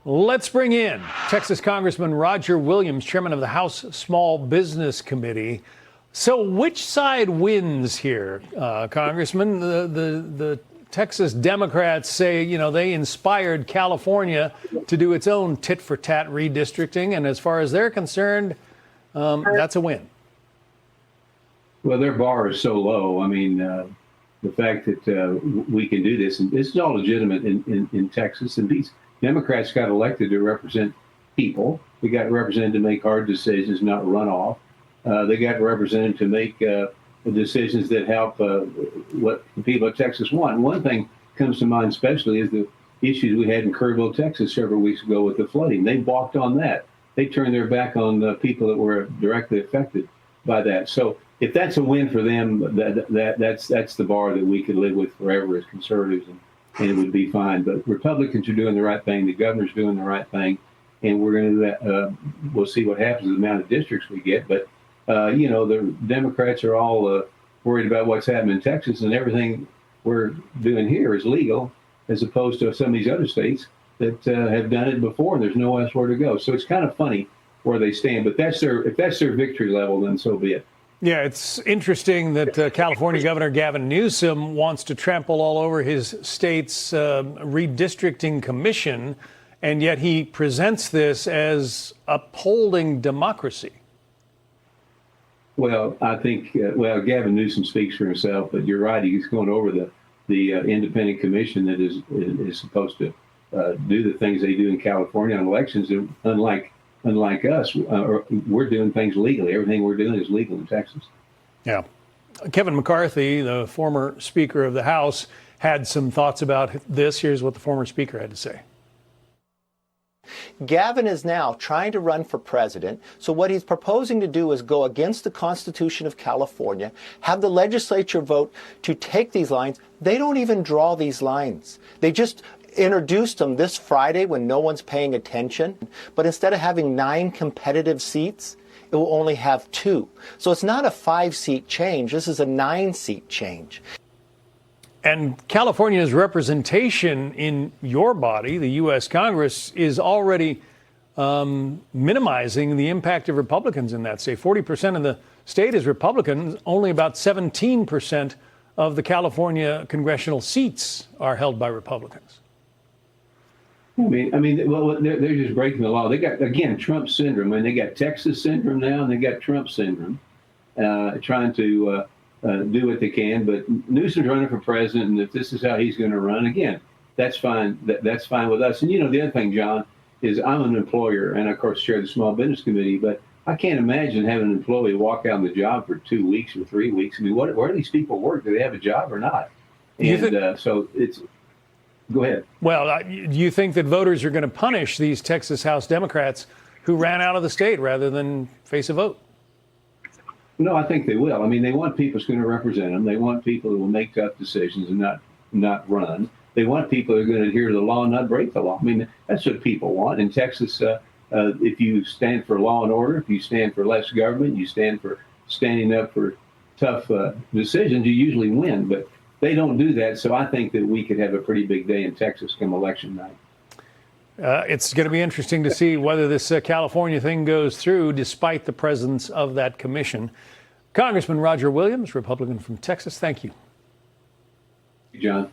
Let's bring in Texas Congressman Roger Williams, chairman of the House Small Business Committee. So which side wins here, Congressman? The Texas Democrats say, they inspired California to do its own tit-for-tat redistricting. And as far as they're concerned, that's a win. Well, their bar is so low. I mean, the fact that we can do this, and this is all legitimate in Texas, and these Democrats got elected to represent people. They got represented to make hard decisions, not runoff. They got represented to make decisions that help what the people of Texas want. And one thing comes to mind especially is the issues we had in Kerrville, Texas several weeks ago with the flooding. They walked on that. They turned their back on the people that were directly affected by that. So if that's a win for them, that's the bar that we could live with forever as conservatives, and it would be fine. But Republicans are doing the right thing. The governor's doing the right thing, and we're going to we'll see what happens with the amount of districts we get. But the Democrats are all worried about what's happening in Texas, and everything we're doing here is legal, as opposed to some of these other states that have done it before, and there's nowhere else where to go. So it's kind of funny where they stand. But if that's their victory level, then so be it. Yeah, it's interesting that California Governor Gavin Newsom wants to trample all over his state's redistricting commission, and yet he presents this as upholding democracy. Well, I think, Gavin Newsom speaks for himself, but you're right. He's going over the independent commission that is supposed to do the things they do in California on elections. And unlike us, we're doing things legally. Everything we're doing is legal in Texas. Yeah. Kevin McCarthy, the former Speaker of the House, had some thoughts about this. Here's what the former Speaker had to say. Gavin is now trying to run for president. So what he's proposing to do is go against the Constitution of California, have the legislature vote to take these lines. They don't even draw these lines. They just introduced them this Friday when no one's paying attention. But instead of having 9 competitive seats, it will only have 2. So it's not a 5-seat change. This is a 9-seat change. And California's representation in your body, the U.S. Congress, is already minimizing the impact of Republicans in that state. 40% of the state is Republican. Only about 17% of the California congressional seats are held by Republicans. Well, they're just breaking the law. They got, again, Trump syndrome, and they got Texas syndrome now, and they got Trump syndrome, trying to do what they can. But Newsom's running for president, and if this is how he's going to run, again, that's fine. That's fine with us. And the other thing, John, is I'm an employer, and of course chair the Small Business Committee. But I can't imagine having an employee walk out on the job for 2 weeks or 3 weeks. I mean, where do these people work? Do they have a job or not? And so it's. Go ahead. Well, do you think that voters are going to punish these Texas House Democrats who ran out of the state rather than face a vote? No, I think they will. I mean, they want people who's going to represent them. They want people who will make tough decisions and not run. They want people who are going to adhere to the law and not break the law. I mean, that's what people want. In Texas, if you stand for law and order, if you stand for less government, you stand for standing up for tough decisions, you usually win. But they don't do that. So I think that we could have a pretty big day in Texas come election night. It's going to be interesting to see whether this California thing goes through despite the presence of that commission. Congressman Roger Williams, Republican from Texas, thank you. John.